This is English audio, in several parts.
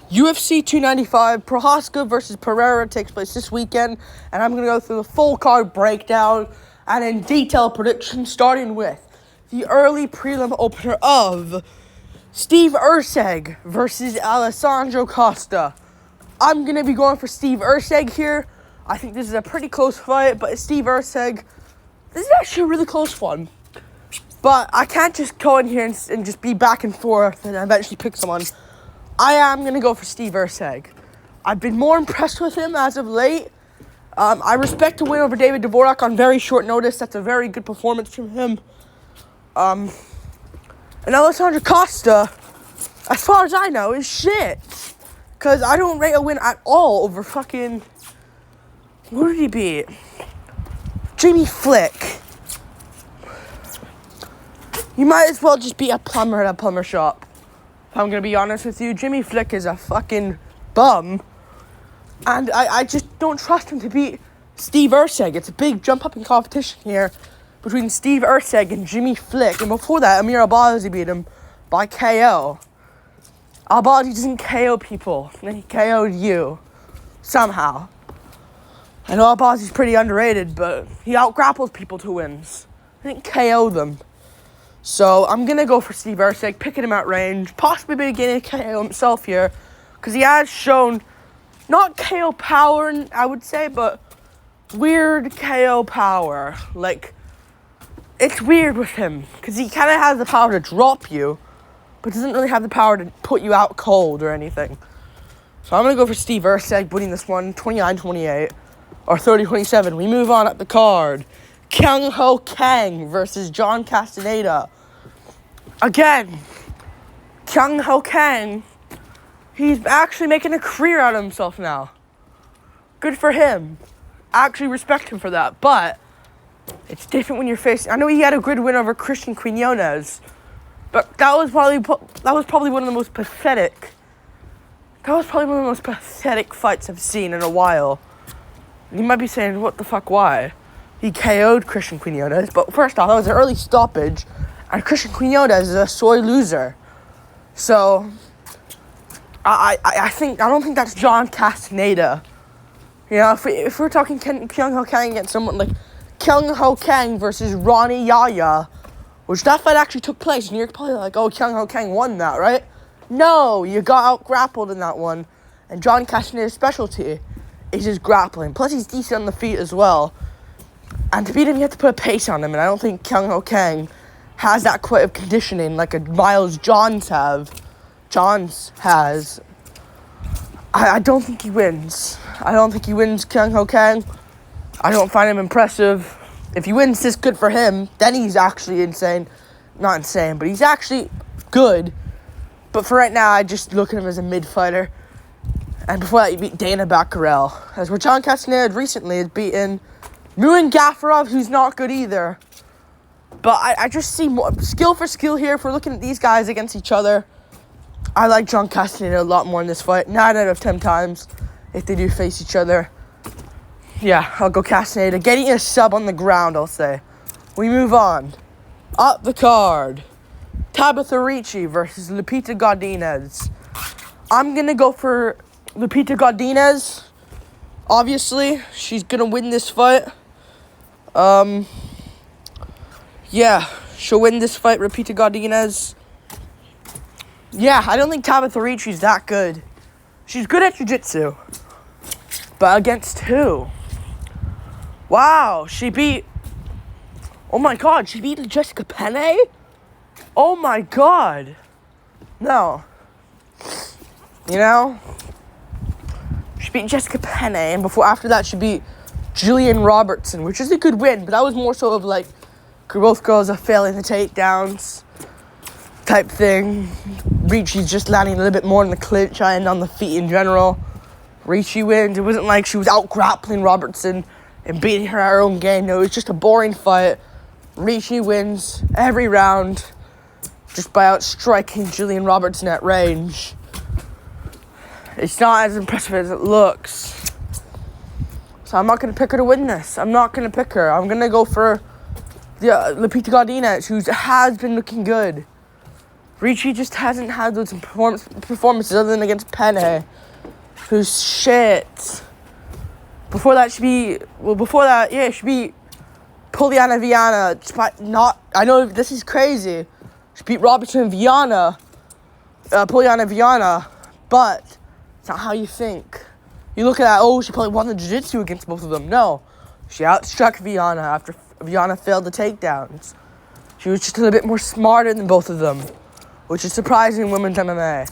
UFC 295, Prochazka versus Pereira takes place this weekend, and I'm going to go through the full card breakdown and in detail predictions, starting with the early prelim opener of Steve Erceg versus Alessandro Costa. I'm going to be going for Steve Erceg here. I think this is a pretty close fight, but Steve Erceg, this is actually a really close one. But I can't just go in here and just be back and forth and eventually pick someone. I am going to go for Steve Erceg. I've been more impressed with him as of late. I respect the win over David Dvorak on very short notice. That's a very good performance from him. And Alessandro Costa, as far as I know, is shit. Because I don't rate a win at all over fucking... Who did he beat? Jimmy Flick. You might as well just be a plumber at a plumber shop. If I'm going to be honest with you, Jimmy Flick is a fucking bum. And I just don't trust him to beat Steve Erceg. It's a big jump up in competition here between Steve Erceg and Jimmy Flick. And before that, Amir Albazi beat him by KO. Albazi doesn't KO people. And he KO'd you. Somehow. I know Albazi's pretty underrated, but he out-grapples people to wins. He didn't KO them. So I'm going to go for Steve Erceg, picking him at range, possibly beginning a KO himself here, because he has shown not KO power, I would say, but weird KO power. Like, it's weird with him, because he kind of has the power to drop you, but doesn't really have the power to put you out cold or anything. So I'm going to go for Steve Erceg, winning this one, 29-28, or 30-27. We move on up the card. Kyung Ho Kang versus John Castaneda. Again, Kyung Ho Kang, he's actually making a career out of himself now. Good for him. I actually respect him for that, but it's different when you're facing... I know he had a good win over Christian Quinones, but that was probably one of the most pathetic... That was probably one of the most pathetic fights I've seen in a while. You might be saying, what the fuck, why? He KO'd Christian Quinones, but first off, that was an early stoppage, and Christian Quinones is a soy loser. So, I don't think that's John Castaneda. You know, if we're talking Kyung Ho Kang against someone like Kyung Ho Kang versus Ronnie Yaya, which that fight actually took place, and you're probably like, oh, Kyung Ho Kang won that, right? No, you got out-grappled in that one, and John Castaneda's specialty is his grappling. Plus, he's decent on the feet as well. And to beat him, you have to put a pace on him, and I don't think Kyung Ho Kang has that quite of conditioning like a Miles Johns has. I don't think he wins. I don't think he wins Kyung Ho Kang. I don't find him impressive. If he wins this, good for him. Then he's actually insane. Not insane, but he's actually good. But for right now, I just look at him as a mid-fighter. And before that, he beat Dana Baccarel. As where John Castaneda recently has beaten Muin Gafarov, who's not good either. But I just see more skill for skill here. If we're looking at these guys against each other, I like John Castaneda a lot more in this fight. 9 out of 10 times if they do face each other. Yeah, I'll go Castaneda. Getting a sub on the ground, I'll say. We move on. Up the card. Tabitha Ricci versus Lupita Godinez. I'm going to go for Lupita Godinez. Obviously, she's going to win this fight. Yeah, she'll win this fight, Lupita Godinez. Yeah, I don't think Tabitha Ricci's that good. She's good at jiu-jitsu. But against who? Wow, she beat... Oh my god, she beat Jessica Penne? Oh my god. No. You know? She beat Jessica Penne, and after that, she beat Jillian Robertson, which is a good win, but that was more so of like, both girls are failing the takedowns type thing. Ricci's just landing a little bit more in the clinch and on the feet in general. Ricci wins. It wasn't like she was out-grappling Robertson and beating her at her own game. No, it was just a boring fight. Ricci wins every round just by out-striking Jillian Robertson at range. It's not as impressive as it looks. So I'm not going to pick her to win this. I'm not going to pick her. I'm going to go for Lupita Godinez, who has been looking good. Ricci just hasn't had those performances other than against Penne, who's shit. Before that, it should be Poliana Viana. I know this is crazy. She beat Robertson Viana, Poliana Viana, but it's not how you think. You look at that, she probably won the jiu-jitsu against both of them. No, she outstruck Viana after Viana failed the takedowns. She was just a little bit more smarter than both of them, which is surprising in women's MMA.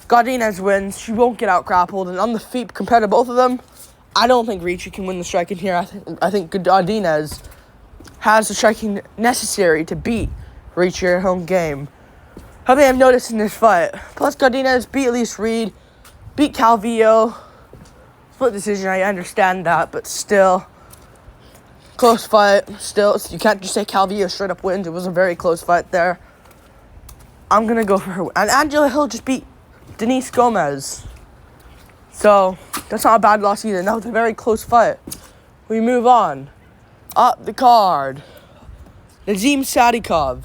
Godinez wins. She won't get out-grappled, and on the feet compared to both of them, I don't think Ricci can win the striking here. I think Godinez has the striking necessary to beat Ricci at home game. How many I've noticed in this fight? Plus, Godinez beat Elise Reed, beat Calvillo. Split decision, I understand that, but still. Close fight. Still, you can't just say Calvillo straight up wins. It was a very close fight there. I'm going to go for her. And Angela Hill just beat Denise Gomez. So, that's not a bad loss either. That was a very close fight. We move on. Up the card. Nazim Sadikov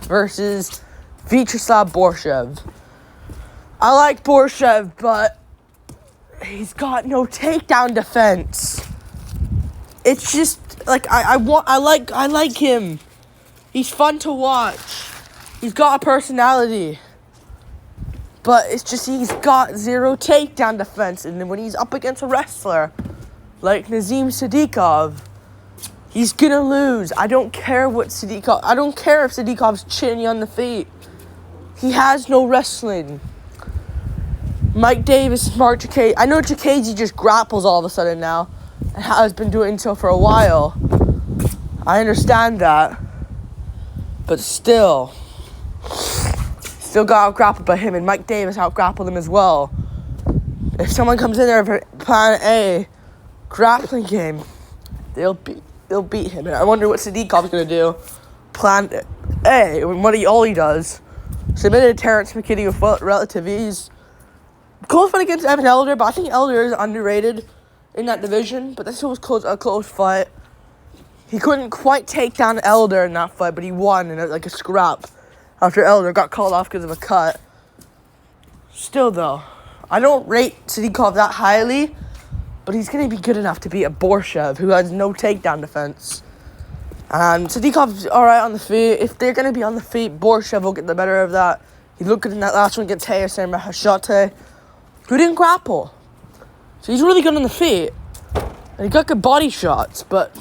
versus Vyacheslav Borshev. I like Borshev, but he's got no takedown defense. It's just like I like him. He's fun to watch. He's got a personality. But it's just he's got zero takedown defense. And then when he's up against a wrestler like Nazim Sadikov, he's gonna lose. I don't care if Sadikov's chinning you on the feet. He has no wrestling. Mike Davis, Mark Jacquet. I know Jacquet just grapples all of a sudden now, and has been doing so for a while. I understand that. But still got out-grappled by him, and Mike Davis out-grappled him as well. If someone comes in there for Plan A grappling game, they'll beat him. And I wonder what Sadikov's going to do. Plan A, all he does, submitted Terrence McKinney with relative ease. Close fight against Evan Elder, but I think Elder is underrated in that division, but this was a close fight. He couldn't quite take down Elder in that fight, but he won in a scrap after Elder got called off because of a cut. Still, though, I don't rate Sadikov that highly, but he's going to be good enough to beat a Borshev who has no takedown defense. And Sadikov's alright on the feet. If they're going to be on the feet, Borshev will get the better of that. He looked good in that last one against Hayesen Mahashate, who didn't grapple. So he's really good on the feet. And he got good body shots, but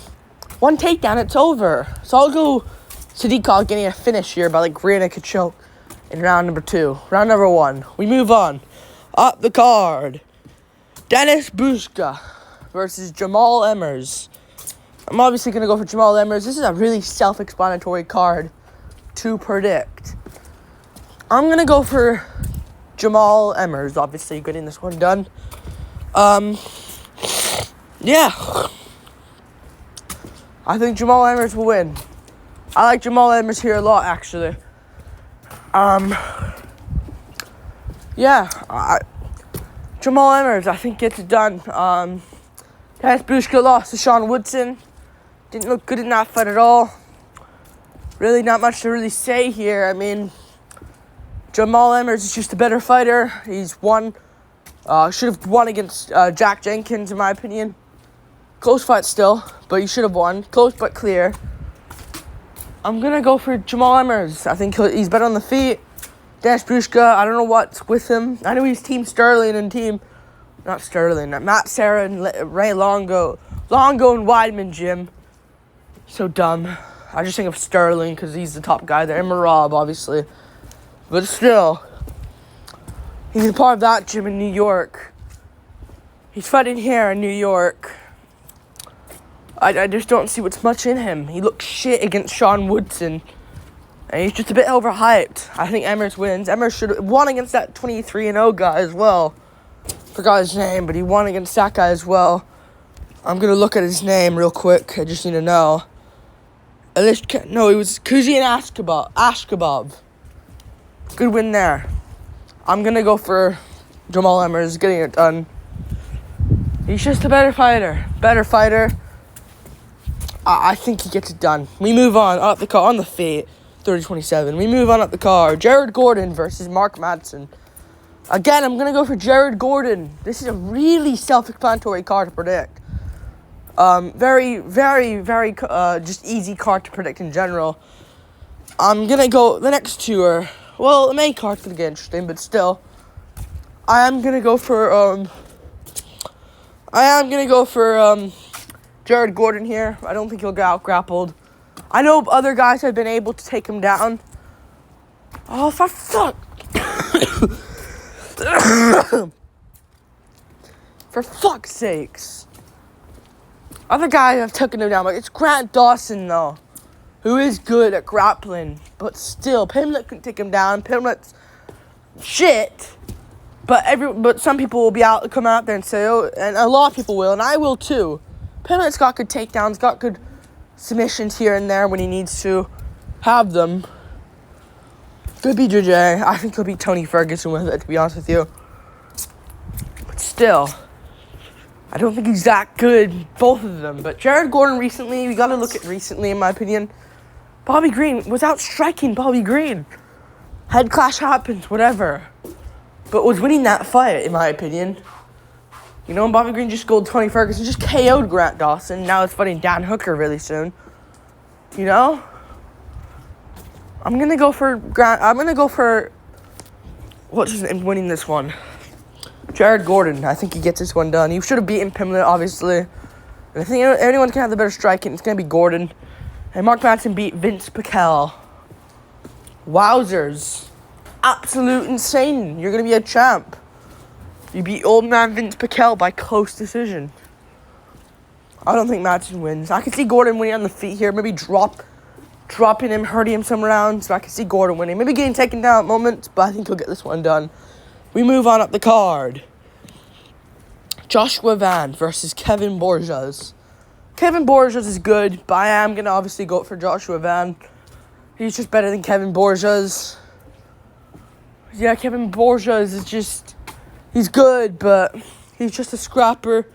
one takedown, it's over. So I'll go Sadikov getting a finish here by rear naked choke in round number 2. Round number 1. We move on. Up the card. Denis Bushka versus Jamal Emmers. I'm obviously going to go for Jamal Emmers. This is a really self-explanatory card to predict. I'm going to go for Jamal Emmers, obviously getting this one done. Yeah. I think Jamal Emmers will win. I like Jamal Emmers here a lot, actually. Jamal Emmers, I think, gets it done. Denis Bushka lost to Sean Woodson. Didn't look good in that fight at all. Really not much to really say here. I mean, Jamal Emmers is just a better fighter. He's won. Should have won against Jack Jenkins, in my opinion. Close fight still, but he should have won. Close but clear. I'm going to go for Jamal Emmers. I think he's better on the feet. Denis Bushka, I don't know what's with him. I know he's Team Sterling and Matt Serra and Ray Longo. Longo and Weidman gym. So dumb. I just think of Sterling because he's the top guy there. And Marab, obviously. But still, he's a part of that gym in New York. He's fighting here in New York. I just don't see what's much in him. He looks shit against Sean Woodson. And he's just a bit overhyped. I think Emmers wins. Emmers should have won against that 23-0 guy as well. Forgot his name, but he won against that guy as well. I'm going to look at his name real quick. I just need to know. It was Kuzin Ashkabov. Good win there. I'm going to go for Jamal Emmers getting it done. He's just a better fighter. I think he gets it done. We move on. On the feet. 30-27. We move on up the card. Jared Gordon versus Mark Madsen. Again, I'm going to go for Jared Gordon. This is a really self-explanatory card to predict. Very, very, very just easy card to predict in general. I'm going to go, the next two are, well, the main card's going to get interesting, but still. I am going to go for Jared Gordon here. I don't think he'll get out-grappled. I know other guys have been able to take him down. Oh, for fuck. For fuck's sakes. Other guys have taken him down. Like, it's Grant Dawson, though, who is good at grappling. But still, Pimlet can take him down. Pimlet's shit. But some people will come out there and say, oh, and a lot of people will, and I will too. Pimlet's got good takedowns, got good submissions here and there when he needs to have them. Could be JJ. I think he'll beat Tony Ferguson with it, to be honest with you. But still, I don't think he's that good, both of them. But Jared Gordon recently, we got to look at recently, in my opinion. Bobby Green was out striking Bobby Green. Head clash happens, whatever. But was winning that fight, in my opinion. You know, Bobby Green just gold Tony Ferguson, just KO'd Grant Dawson. Now it's fighting Dan Hooker really soon. You know? I'm going to go for what's his name winning this one? Jared Gordon. I think he gets this one done. He should have beaten Pimlet, obviously. And I think anyone can have the better striking. It's going to be Gordon. And Mark Madsen beat Vince Pichel. Wowzers. Absolute insane. You're going to be a champ. You beat old man Vince Pichel by close decision. I don't think Madsen wins. I can see Gordon winning on the feet here. Maybe dropping him, hurting him some rounds. But I can see Gordon winning. Maybe getting taken down at moments, but I think he'll get this one done. We move on up the card. Joshua Van versus Kevin Borjas. Kevin Borjas is good, but I am going to obviously go for Joshua Van. He's just better than Kevin Borjas. Yeah, Kevin Borjas is just... He's good, but he's just a scrapper.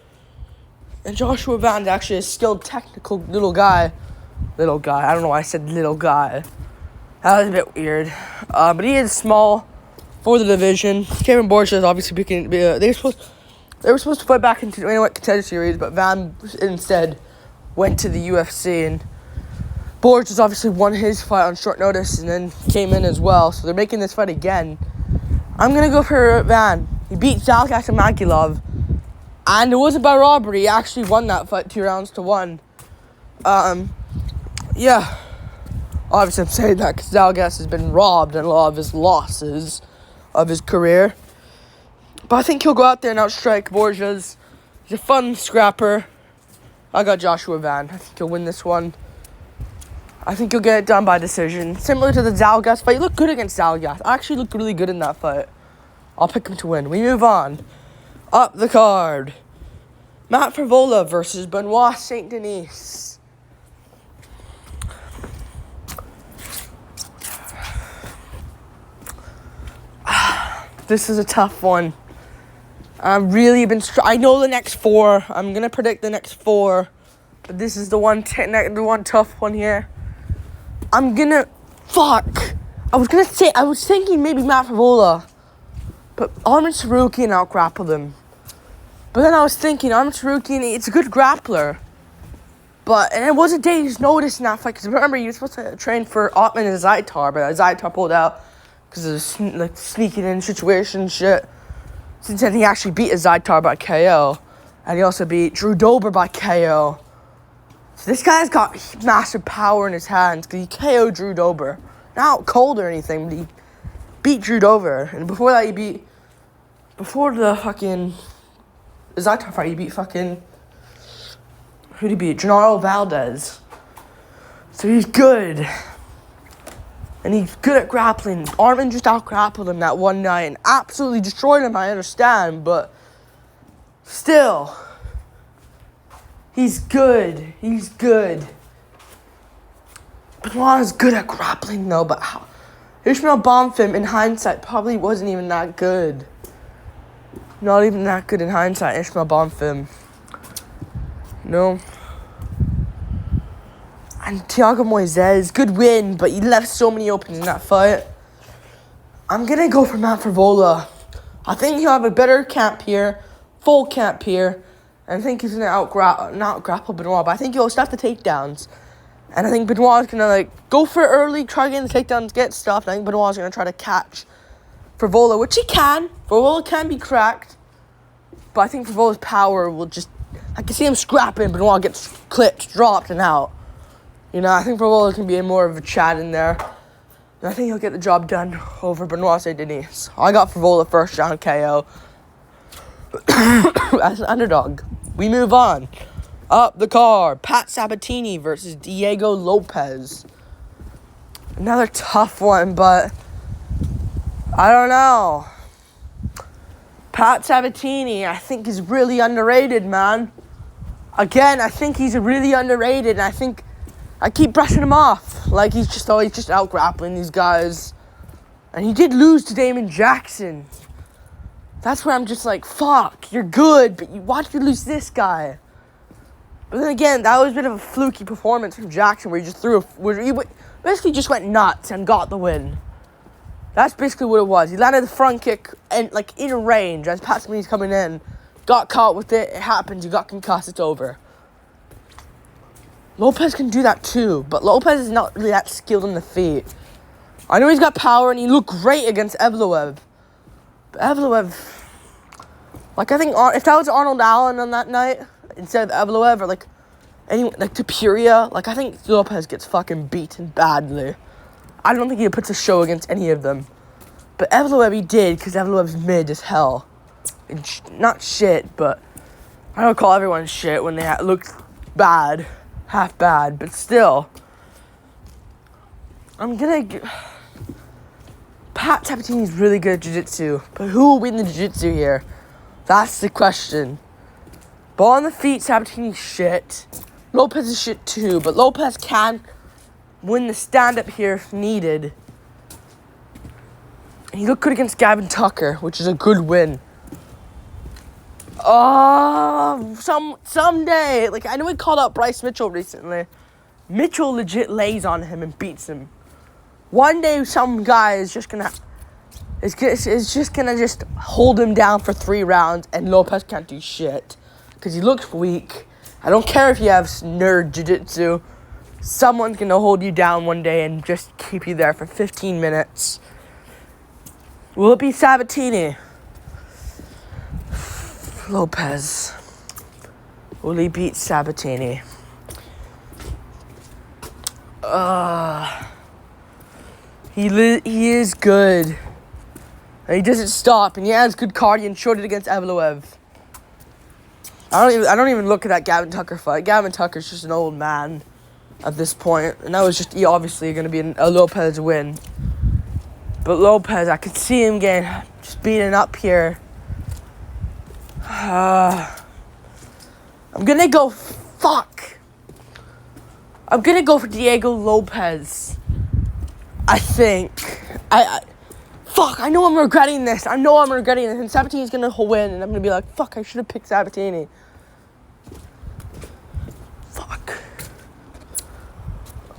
And Joshua Van's actually a skilled, technical little guy. Little guy. I don't know why I said little guy. That was a bit weird. But he is small for the division. Kevin Borjas is obviously picking... They were supposed to fight back into the Contender Series, but Van instead went to the UFC. And Borjas obviously won his fight on short notice and then came in as well. So they're making this fight again. I'm going to go for Van. He beat Zalgas and Magilov. And it wasn't by robbery. He actually won that fight 2-1. Yeah. Obviously, I'm saying that because Zalgas has been robbed in a lot of his losses of his career. But I think he'll go out there and outstrike Borjas. He's a fun scrapper. I got Joshua Van. I think he'll win this one. I think he'll get it done by decision. Similar to the Zalgas fight. He looked good against Zalgas. I actually looked really good in that fight. I'll pick him to win. We move on. Up the card. Matt Favola versus Benoit Saint Denis. This is a tough one. I've really been... I know the next four. I'm going to predict the next four. But this is the one tough one here. I'm going to... Fuck. I was thinking maybe Matt Favola. But Arman Sarukian out-grappled him. But then I was thinking, Arman Sarukian, it's a good grappler. And it was a day's notice in that fight. Because remember, you were supposed to train for Ottman and Zaitar. But Zaitar pulled out because of the sneaking in situation shit. Since then, he actually beat Zaitar by KO. And he also beat Drew Dober by KO. So this guy's got massive power in his hands. Because he KO'd Drew Dober. Not cold or anything, but he beat Drew Dober. And before that, before the fucking Zaitar fight, he beat fucking... Who'd he beat? Gennaro Valdez. So he's good. And he's good at grappling. Arman just out-grappled him that one night and absolutely destroyed him, I understand, but still, he's good. He's good. Benoit is good at grappling, though, but Ishmael Bonfim, in hindsight, probably wasn't even that good. Not even that good in hindsight, Ishmael Bonfim. No. And Thiago Moises, good win, but he left so many openings in that fight. I'm going to go for Matt Frevola. I think he'll have a better camp here, full camp here, and I think he's going to not grapple Benoit, but I think he'll stop the takedowns. And I think Benoit's going to, like, go for it early, try getting the takedowns, get stuffed. I think Benoit's going to try to catch Frevola, which he can. Frevola can be cracked, but I think Frevola's power will just... I can see him scrapping, Benoit gets clipped, dropped, and out. You know, I think Frevola can be more of a chat in there. And I think he'll get the job done over Benoit St. Denis. I got Frevola first round KO as an underdog. We move on. Up the card, Pat Sabatini versus Diego Lopez. Another tough one, but I don't know. Pat Sabatini, I think, is really underrated, man. Again, I think he's really underrated, and I think I keep brushing him off. Like, he's just always just out-grappling these guys. And he did lose to Damon Jackson. That's where I'm just like, fuck, you're good, but why did you lose this guy? But then again, that was a bit of a fluky performance from Jackson, where he just he basically just went nuts and got the win. That's basically what it was. He landed the front kick and, like, in range as Pat Sabatini's coming in. Got caught with it. It happens. You got concussed. It's over. Lopez can do that too, but Lopez is not really that skilled on the feet. I know he's got power, and he looked great against Evloev. But Evloev, like, I think if that was Arnold Allen on that night instead of Evloev, or like anyone like Pereira, like, I think Lopez gets fucking beaten badly. I don't think he puts a show against any of them. But Evloev he did, because Evloev's mid as hell. And not shit, but I don't call everyone shit when they look bad. Half bad, but still. Pat Sabatini's really good at jiu-jitsu, but who will win the jiu-jitsu here? That's the question. Ball on the feet, Sabatini's shit. Lopez is shit too, but Lopez can win the stand-up here if needed. And he looked good against Gavin Tucker, which is a good win. Someday, like, I know he called out Bryce Mitchell recently. Mitchell legit lays on him and beats him. One day, some guy is just gonna hold him down for 3 rounds, and Lopez can't do shit because he looks weak. I don't care if you have nerd jiu-jitsu. Someone's gonna hold you down one day and just keep you there for 15 minutes. Will it be Sabatini? Lopez. Will he beat Sabatini? He is good. And he doesn't stop, and he has good cardio and showed it against Evloev. I don't even look at that Gavin Tucker fight. Gavin Tucker's just an old man at this point, and that was just obviously going to be a Lopez win. But Lopez, I could see him getting just beaten up here. I'm gonna go for Diego Lopez. I think. I know I'm regretting this. And Sabatini's gonna win, and I'm gonna be like, fuck, I should have picked Sabatini. Fuck.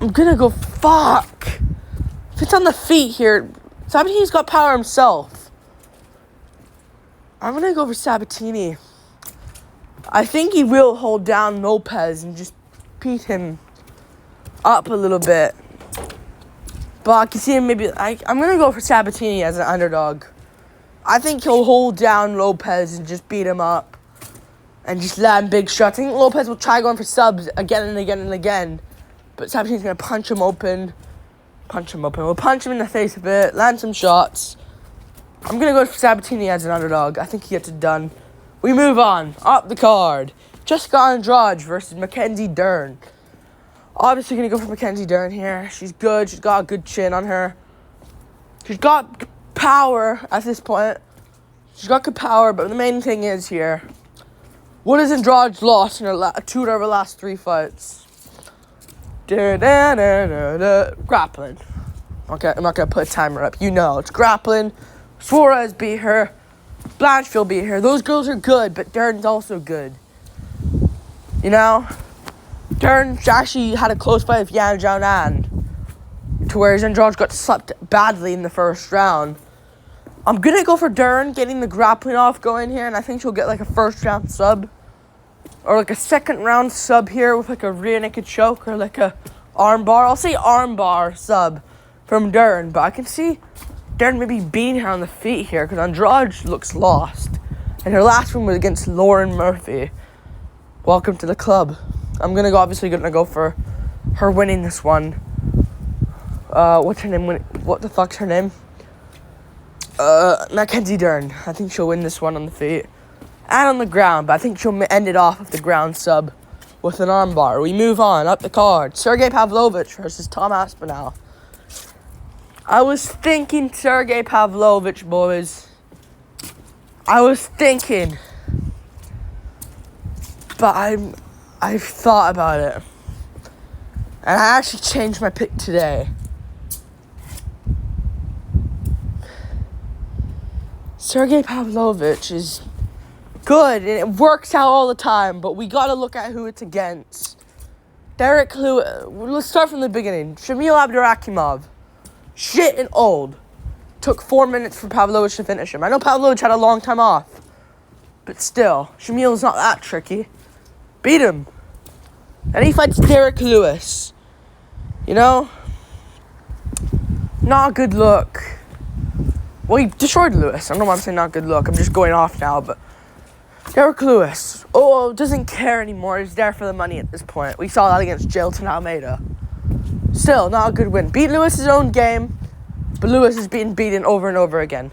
I'm gonna go If it's on the feet here, Sabatini's got power himself. I'm going to go for Sabatini. I think he will hold down Lopez and just beat him up a little bit. But I can see him maybe... I'm going to go for Sabatini as an underdog. I think he'll hold down Lopez and just beat him up. And just land big shots. I think Lopez will try going for subs again and again and again. But Sabatini's going to punch him open. We'll punch him in the face a bit. Land some shots. I'm going to go for Sabatini as an underdog. I think he gets it done. We move on. Up the card. Jessica Andrade versus Mackenzie Dern. Obviously going to go for Mackenzie Dern here. She's good. She's got a good chin on her. She's got power at this point. She's got good power, but the main thing is here, what has Andrade lost in her 2 of her last 3 fights? Grappling. Okay, I'm not going to put a timer up. You know, it's grappling. Suarez beat her. Blanchfield beat her. Those girls are good, but Dern's also good. You know? Dern actually had a close fight with Yan Zhaonan, to where Zhang George got slapped badly in the first round. I'm going to go for Dern getting the grappling off going here, and I think she'll get like a first round sub. Or like a second round sub here with like a rear naked choke or like a arm bar. I'll say arm bar sub from Dern, but I can see Dern maybe beating her on the feet here because Andrade looks lost. And her last one was against Lauren Murphy. Welcome to the club. I'm obviously gonna go for her winning this one. What's her name? What the fuck's her name? Mackenzie Dern. I think she'll win this one on the feet and on the ground, but I think she'll end it off with the ground sub with an armbar. We move on up the card. Sergey Pavlovich versus Tom Aspinall. I was thinking Sergey Pavlovich, boys. I was thinking, but I've thought about it, and I actually changed my pick today. Sergey Pavlovich is good, and it works out all the time, but we gotta look at who it's against. Derek Lewis. Let's start from the beginning. Shamil Abdurakhimov. Shit and old. Took 4 minutes for Pavlovich to finish him. I know Pavlovich had a long time off, but still, Shamil's not that tricky. Beat him. And he fights Derek Lewis. You know? Not a good look. Well, he destroyed Lewis. I don't know why I'm saying not good look. I'm just going off now, but Derek Lewis. Doesn't care anymore. He's there for the money at this point. We saw that against Jailton Almeida. Still, not a good win. Beat Lewis's own game, but Lewis is being beaten over and over again.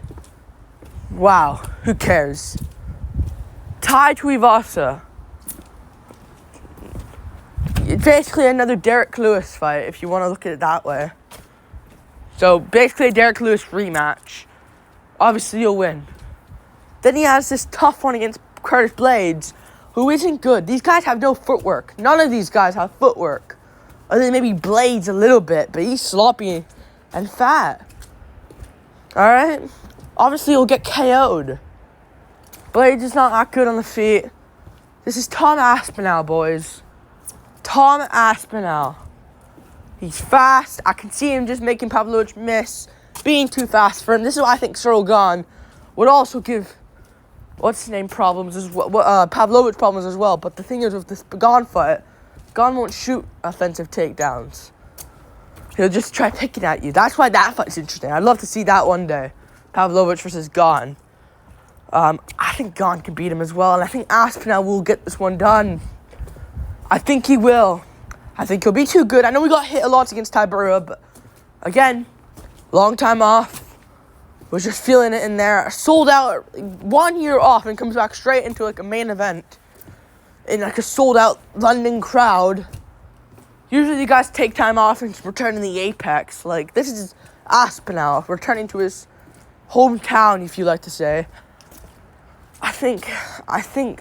Wow, who cares? Tai Tuivasa. It's basically another Derek Lewis fight, if you want to look at it that way. So, basically a Derek Lewis rematch. Obviously, you'll win. Then he has this tough one against Curtis Blades, who isn't good. These guys have no footwork. None of these guys have footwork. Other than maybe Blades a little bit, but he's sloppy and fat. Alright? Obviously, he'll get KO'd. Blades is not that good on the feet. This is Tom Aspinall, boys. Tom Aspinall. He's fast. I can see him just making Pavlovich miss, being too fast for him. This is why I think Cyril Gahn would also give problems as well. Pavlovich problems as well. But the thing is, with this Gahn fight, Gahn won't shoot offensive takedowns. He'll just try picking at you. That's why that fight's interesting. I'd love to see that one day. Pavlovich versus Gahn. I think Gahn can beat him as well, and I think Aspinall will get this one done. I think he will. I think he'll be too good. I know we got hit a lot against Pereira, but again, long time off. Was just feeling it in there. Sold out 1 year off and comes back straight into like a main event in like a sold out London crowd. Usually the guys take time off and return in the Apex. Like, this is Aspinall returning to his hometown, if you like to say. I think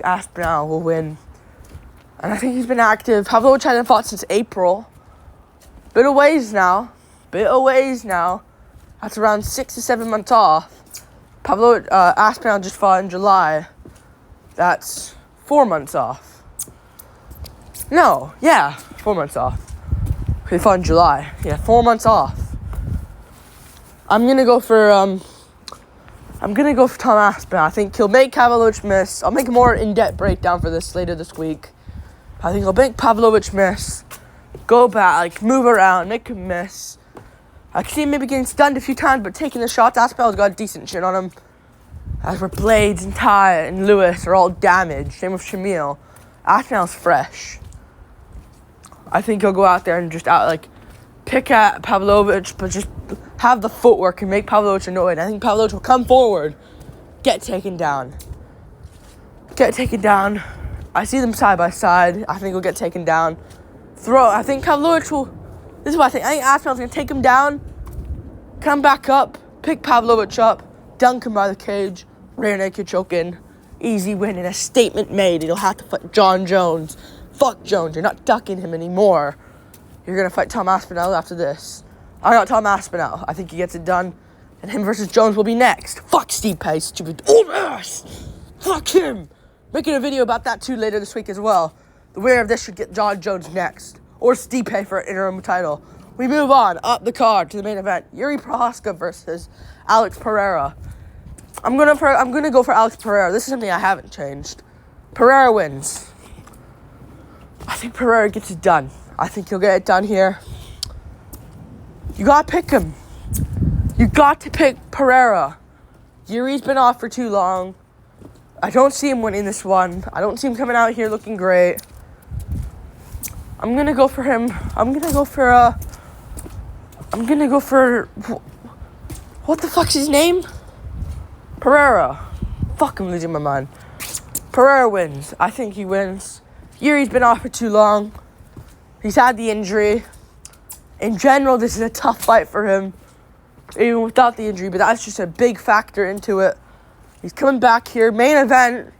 Aspinall will win. And I think he's been active. Pavlovich hasn't fought since April. Bit of ways now. That's around 6 to 7 months off. Aspinall just fought in July. That's 4 months off. No, yeah, 4 months off. He fought in July. Yeah, 4 months off. I'm gonna go for Tom Aspinall. I think he'll make Pavlovich miss. I'll make a more in-depth breakdown for this later this week. I think he'll make Pavlovich miss. Go back, move around, make him miss. I can see him maybe getting stunned a few times, but taking the shots. Aspinall's got a decent chin on him. As for Blades and Ty and Lewis are all damaged. Same with Shamil. Aspinall's fresh. I think he'll go out there and just pick at Pavlovich, but just have the footwork and make Pavlovich annoyed. I think Pavlovich will come forward, get taken down. I see them side by side. I think he'll get taken down. I think Pavlovich will. This is what I think. I think Aspinall's going to take him down, come back up, pick Pavlovich up, dunk him by the cage, rear naked choke in. Easy win and a statement made. He'll have to fight John Jones. Fuck Jones. You're not ducking him anymore. You're going to fight Tom Aspinall after this. I got Tom Aspinall. I think he gets it done. And him versus Jones will be next. Fuck Steve Pace, stupid old ass. Fuck him. Making a video about that too later this week as well. The winner of this should get John Jones next. Or Stipe for an interim title. We move on up the card to the main event. Yuri Prochazka versus Alex Pereira. I'm gonna go for Alex Pereira. This is something I haven't changed. Pereira wins. I think Pereira gets it done. I think he'll get it done here. You gotta pick him. You got to pick Pereira. Yuri's been off for too long. I don't see him winning this one. I don't see him coming out here looking great. I'm gonna go for him. I'm gonna go for what the fuck's his name? Pereira. Fuck, I'm losing my mind. Pereira wins. I think he wins. Yuri's been off for too long. He's had the injury. In general, this is a tough fight for him, even without the injury, but that's just a big factor into it. He's coming back here. Main event,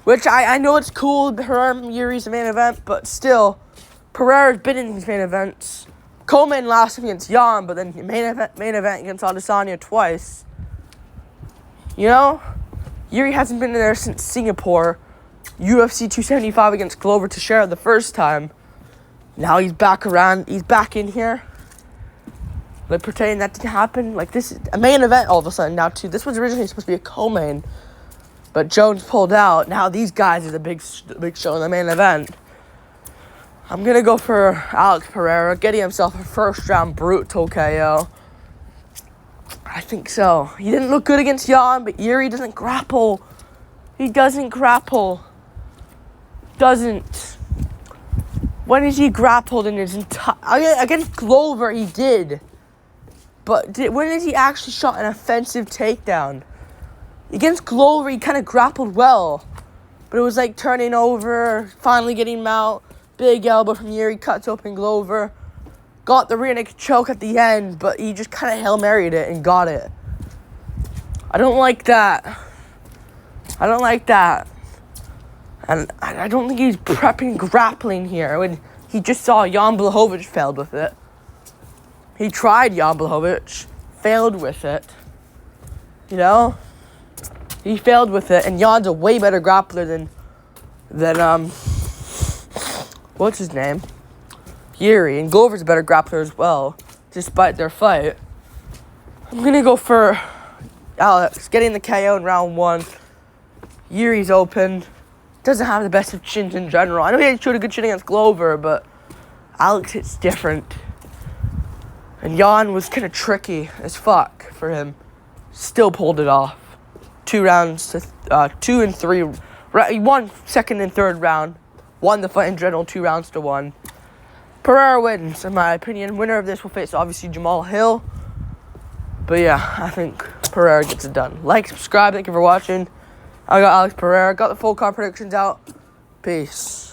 which I know it's cool, Yuri's the main event, but still, Pereira's been in these main events. Coleman last against Jan, but then main event against Adesanya twice. You know, Yuri hasn't been in there since Singapore. UFC 275 against Glover Teixeira the first time. Now he's back around. He's back in here. Like, pretending that didn't happen. Like, this is a main event all of a sudden now, too. This was originally supposed to be a co-main, but Jones pulled out. Now these guys are the big show in the main event. I'm going to go for Alex Pereira, getting himself a first-round brutal KO. I think so. He didn't look good against Jan, but Yuri doesn't grapple. He doesn't grapple. Doesn't. When has he grappled in his entire... Against Glover, he did. But when has he actually shot an offensive takedown? Against Glover, he kind of grappled well. But it was like turning over, finally getting him out. Big elbow from Yuri, cuts open Glover. Got the rear naked choke at the end, but he just kind of Hail Married it and got it. I don't like that. I don't like that. And I don't think he's prepping grappling here when he just saw Jan Blachowicz failed with it. He tried Jan Blachowicz, failed with it. You know? He failed with it, and Jan's a way better grappler than what's his name? Yuri, and Glover's a better grappler as well, despite their fight. I'm gonna go for Alex, getting the KO in round 1. Yuri's open. Doesn't have the best of chins in general. I know he showed a good chin against Glover, but Alex hits different. And Jan was kind of tricky as fuck for him. Still pulled it off. 2 rounds to 2 and 3. He won second and third round. Won the fight in general 2 rounds to 1. Pereira wins, in my opinion. Winner of this will face, obviously, Jamal Hill. But yeah, I think Pereira gets it done. Like, subscribe. Thank you for watching. I got Alex Pereira. Got the full card predictions out. Peace.